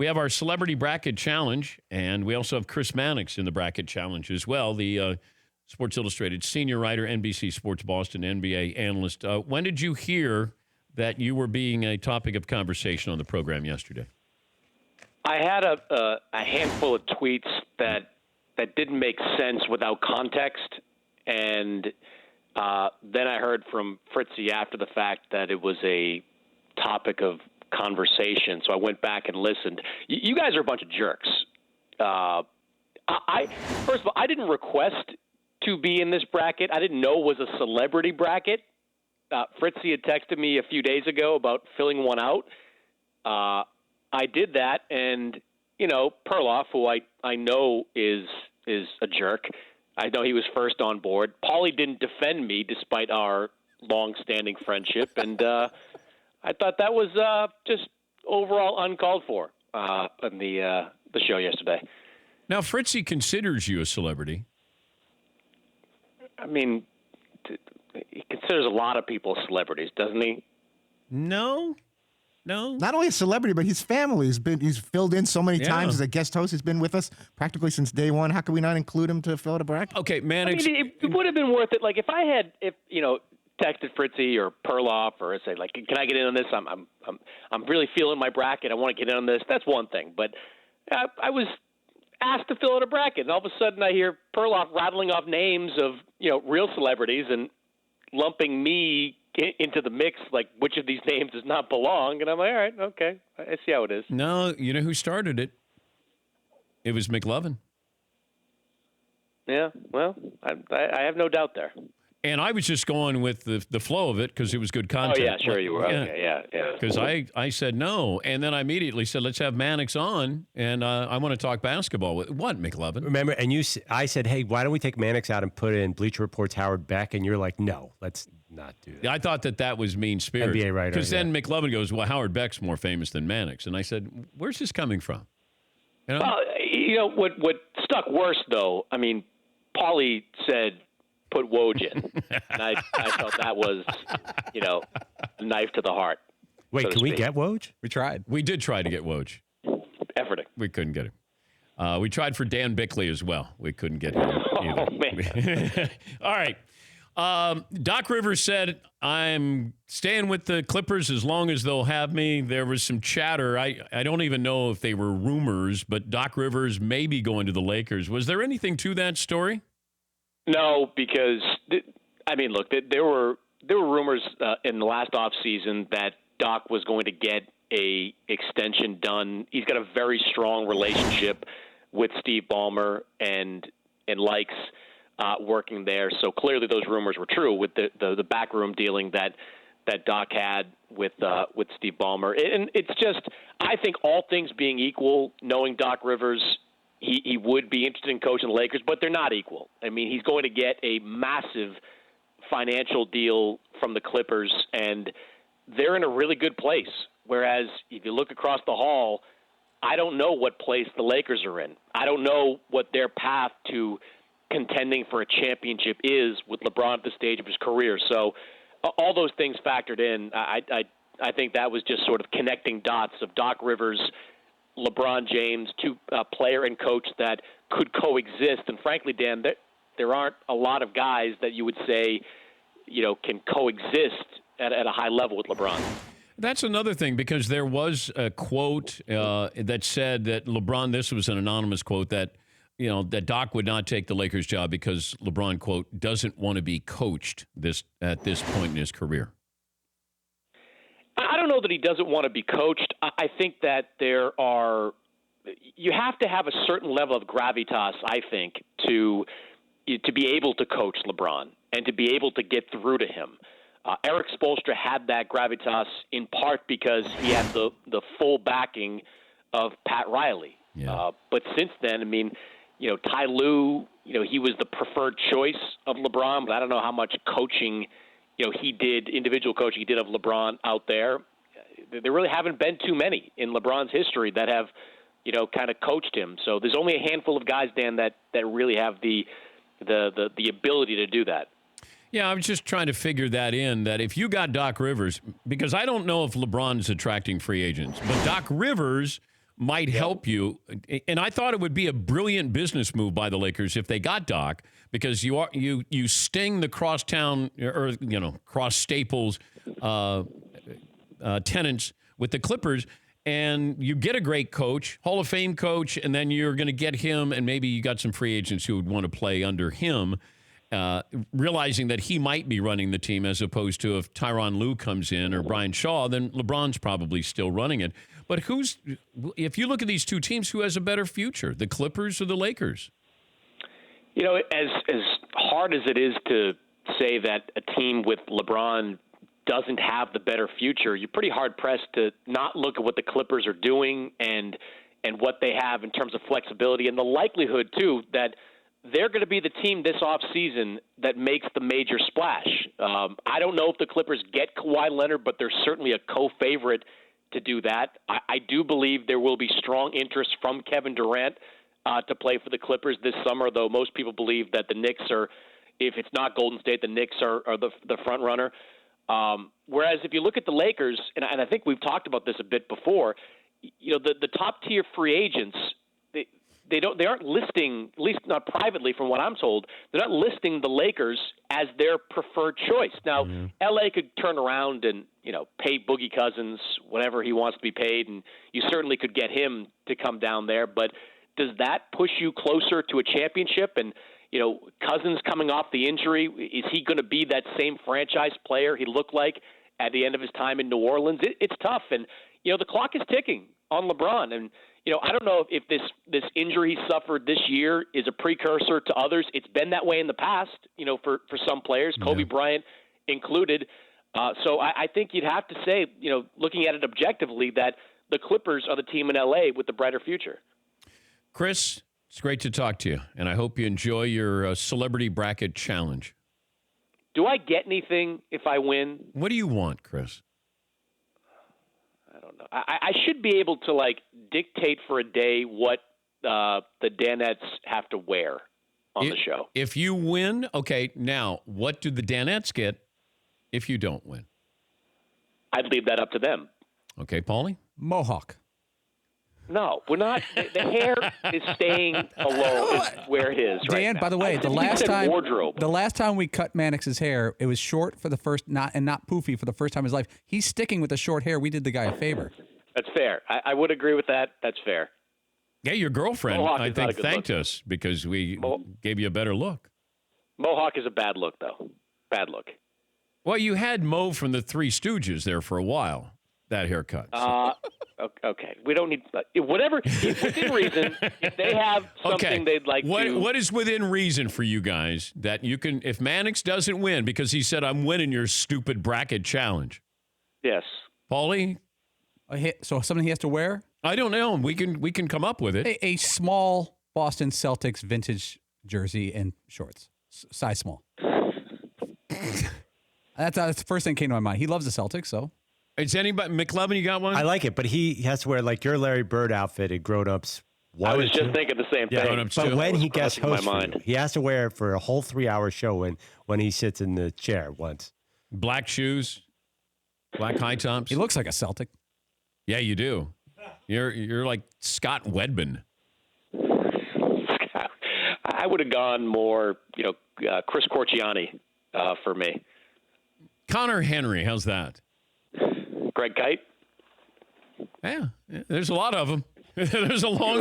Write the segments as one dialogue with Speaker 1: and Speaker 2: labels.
Speaker 1: We have our Celebrity Bracket Challenge, and we also have Chris Mannix in the Bracket Challenge as well, the Sports Illustrated senior writer, NBC Sports Boston, NBA analyst. When did you hear that you were being a topic of conversation on the program yesterday?
Speaker 2: I had a handful of tweets that didn't make sense without context, and then I heard from Fritzy after the fact that it was a topic of conversation, so I went back and listened. You guys are a bunch of jerks. First of all, I didn't request to be in this bracket. I didn't know it was a celebrity bracket. Fritzy had texted me a few days ago about filling one out. I did that, and, Perloff, who I know is a jerk, I know he was first on board. Paulie didn't defend me despite our long-standing friendship, and I thought that was just overall uncalled for in the show yesterday.
Speaker 1: Now, Fritzy considers you a celebrity.
Speaker 2: I mean, he considers a lot of people celebrities, doesn't he?
Speaker 1: No.
Speaker 3: Not only a celebrity, but his family he's filled in so many times as a guest host. He's been with us practically since day one. How can we not include him to fill out a bracket?
Speaker 1: Okay, Mannix.
Speaker 2: I mean, it would have been worth it. Like if texted Fritzy or Perloff or say like, can I get in on this? I'm really feeling my bracket. I want to get in on this. That's one thing. But I was asked to fill out a bracket, and all of a sudden I hear Perloff rattling off names of real celebrities and lumping me into the mix, like which of these names does not belong, and I'm like, all right, okay, I see how it is.
Speaker 1: No, you know who started it? It was McLovin.
Speaker 2: Yeah, well, I have no doubt there.
Speaker 1: And I was just going with the flow of it because it was good content.
Speaker 2: Oh, yeah, sure you were. Okay, yeah.
Speaker 1: Because I said no, and then I immediately said, let's have Mannix on, and I want to talk basketball. What, McLovin?
Speaker 4: Remember, and I said, hey, why don't we take Mannix out and put in Bleacher Report's Howard Beck? And you're like, no, let's not do that.
Speaker 1: I thought that was mean-spirited.
Speaker 4: NBA writer.
Speaker 1: Because then McLovin goes, well, Howard Beck's more famous than Mannix. And I said, where's this coming from?
Speaker 2: Well, what stuck worse, though, I mean, Paulie said, put Woj in. And I felt that was, a knife to the heart.
Speaker 4: Wait,
Speaker 2: so
Speaker 4: can we get Woj?
Speaker 5: We tried.
Speaker 1: We did try to get Woj.
Speaker 2: Efforting.
Speaker 1: We couldn't get him. We tried for Dan Bickley as well. We couldn't get him either.
Speaker 2: Oh, man.
Speaker 1: All right. Doc Rivers said, I'm staying with the Clippers as long as they'll have me. There was some chatter. I don't even know if they were rumors, but Doc Rivers may be going to the Lakers. Was there anything to that story?
Speaker 2: No, because look, there were rumors in the last offseason that Doc was going to get a extension done. He's got a very strong relationship with Steve Ballmer and likes working there. So clearly those rumors were true with the backroom dealing that Doc had with Steve Ballmer. And it's just, I think all things being equal, knowing Doc Rivers, he would be interested in coaching the Lakers, but they're not equal. I mean, he's going to get a massive financial deal from the Clippers, and they're in a really good place. Whereas if you look across the hall, I don't know what place the Lakers are in. I don't know what their path to contending for a championship is with LeBron at the stage of his career. So all those things factored in, I think that was just sort of connecting dots of Doc Rivers, LeBron James, two player and coach that could coexist. And frankly, Dan, there aren't a lot of guys that you would say, can coexist at a high level with LeBron.
Speaker 1: That's another thing, because there was a quote that said that LeBron, this was an anonymous quote, that that Doc would not take the Lakers job because LeBron, quote, doesn't want to be coached at this point in his career.
Speaker 2: I don't know that he doesn't want to be coached. I think that you have to have a certain level of gravitas, I think, to be able to coach LeBron and to be able to get through to him. Eric Spoelstra had that gravitas in part because he had the full backing of Pat Riley.
Speaker 1: Yeah.
Speaker 2: But since then, Ty Lue, he was the preferred choice of LeBron, but I don't know how much coaching, individual coaching he did of LeBron out there. There really haven't been too many in LeBron's history that have, kind of coached him. So there's only a handful of guys, Dan, that really have the ability to do that.
Speaker 1: Yeah, I was just trying to figure that if you got Doc Rivers, because I don't know if LeBron is attracting free agents, but Doc Rivers might help you. And I thought it would be a brilliant business move by the Lakers if they got Doc, because you sting the crosstown or cross Staples tenants with the Clippers, and you get a great coach, Hall of Fame coach, and then you're going to get him, and maybe you got some free agents who would want to play under him, realizing that he might be running the team as opposed to if Tyronn Lue comes in or Brian Shaw, then LeBron's probably still running it. But if you look at these two teams, who has a better future, the Clippers or the Lakers?
Speaker 2: As hard as it is to say that a team with LeBron doesn't have the better future, you're pretty hard-pressed to not look at what the Clippers are doing and what they have in terms of flexibility, and the likelihood, too, that they're going to be the team this offseason that makes the major splash. I don't know if the Clippers get Kawhi Leonard, but they're certainly a co-favorite to do that. I do believe there will be strong interest from Kevin Durant to play for the Clippers this summer, though most people believe that the Knicks are, if it's not Golden State, the Knicks are the front runner. Whereas if you look at the Lakers, and I think we've talked about this a bit before, the top tier free agents, they aren't listing, at least not privately from what I'm told, they're not listing the Lakers as their preferred choice. Now, LA could turn around and, pay Boogie Cousins whatever he wants to be paid, and you certainly could get him to come down there, but does that push you closer to a championship? And, Cousins coming off the injury, is he going to be that same franchise player he looked like at the end of his time in New Orleans? It's tough, and, the clock is ticking on LeBron, and, I don't know if this injury he suffered this year is a precursor to others. It's been that way in the past, for some players, Kobe Bryant included. So I think you'd have to say, looking at it objectively, that the Clippers are the team in L.A. with the brighter future.
Speaker 1: Chris, it's great to talk to you, and I hope you enjoy your celebrity bracket challenge.
Speaker 2: Do I get anything if I win?
Speaker 1: What do you want, Chris?
Speaker 2: I don't know. I should be able to, dictate for a day what the Danettes have to wear on the show.
Speaker 1: If you win, okay, now, what do the Danettes get if you don't win?
Speaker 2: I'd leave that up to them.
Speaker 1: Okay, Paulie?
Speaker 5: Mohawk.
Speaker 2: No, we're not. The hair is staying alone where it is right
Speaker 5: Dan,
Speaker 2: now.
Speaker 5: by the way, the last time we cut Mannix's hair, it was short for the first, not poofy for the first time in his life. He's sticking with the short hair. We did the guy a favor.
Speaker 2: That's fair. I would agree with that. That's fair.
Speaker 1: Yeah, your girlfriend,
Speaker 2: Mohawk
Speaker 1: I think, thanked us because we gave you a better look.
Speaker 2: Mohawk is a bad look, though. Bad look.
Speaker 1: Well, you had Mo from the Three Stooges there for a while, that haircut. So.
Speaker 2: Okay. We don't need whatever within reason. If they have something they'd like to.
Speaker 1: What is within reason for you guys that you can, if Mannix doesn't win, because he said, I'm winning your stupid bracket challenge.
Speaker 2: Yes.
Speaker 1: Paulie?
Speaker 5: So something he has to wear?
Speaker 1: I don't know. We can come up with it.
Speaker 5: A small Boston Celtics vintage jersey and shorts, size small. That's the first thing that came to my mind. He loves the Celtics, so.
Speaker 1: Is anybody, McLovin, you got one?
Speaker 4: I like it, but he has to wear your Larry Bird outfit at Grown Ups.
Speaker 2: I was just thinking the same thing.
Speaker 1: But
Speaker 4: when he gets host, he has to wear it for a whole 3-hour show when he sits in the chair once.
Speaker 1: Black shoes, black high tops.
Speaker 5: He looks like a Celtic.
Speaker 1: Yeah, you do. You're like Scott Wedman.
Speaker 2: I would have gone more, Chris Corchiani for me.
Speaker 1: Connor Henry, how's that?
Speaker 2: Greg Kite?
Speaker 1: Yeah, there's a lot of them. There's a long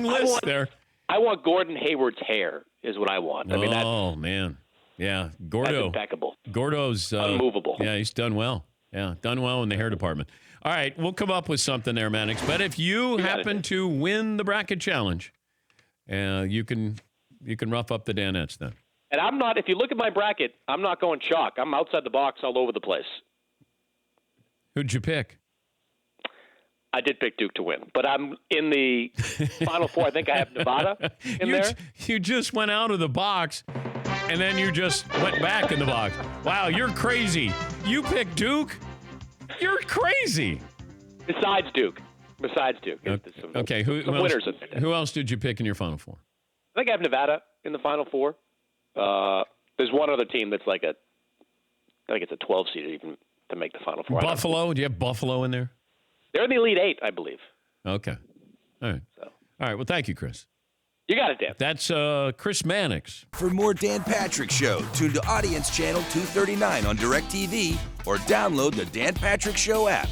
Speaker 1: list there.
Speaker 2: I want Gordon Hayward's hair is what I want. I mean,
Speaker 1: man. Yeah, Gordo.
Speaker 2: That's impeccable.
Speaker 1: Gordo's
Speaker 2: unmovable.
Speaker 1: Yeah, he's done well. Yeah, done well in the hair department. All right, we'll come up with something there, Mannix. But if you happen to win the bracket challenge, you can rough up the Danettes then.
Speaker 2: And I'm not, if you look at my bracket, I'm not going chalk. I'm outside the box all over the place.
Speaker 1: Who'd you pick?
Speaker 2: I did pick Duke to win, but I'm in the Final Four. I think I have Nevada in there.
Speaker 1: You just went out of the box, and then you just went back in the box. Wow, you're crazy. You picked Duke? You're crazy.
Speaker 2: Besides Duke.
Speaker 1: Okay, who else did you pick in your Final Four?
Speaker 2: I think I have Nevada in the Final Four. There's one other team that's I think it's a 12 seed even to make the Final Four.
Speaker 1: Buffalo? Do you have Buffalo in there?
Speaker 2: They're in the Elite Eight, I believe.
Speaker 1: Okay. All right.
Speaker 2: So.
Speaker 1: All right. Well, thank you, Chris.
Speaker 2: You got it, Dan.
Speaker 1: That's Chris Mannix.
Speaker 6: For more Dan Patrick Show, tune to Audience Channel 239 on DirecTV or download the Dan Patrick Show app.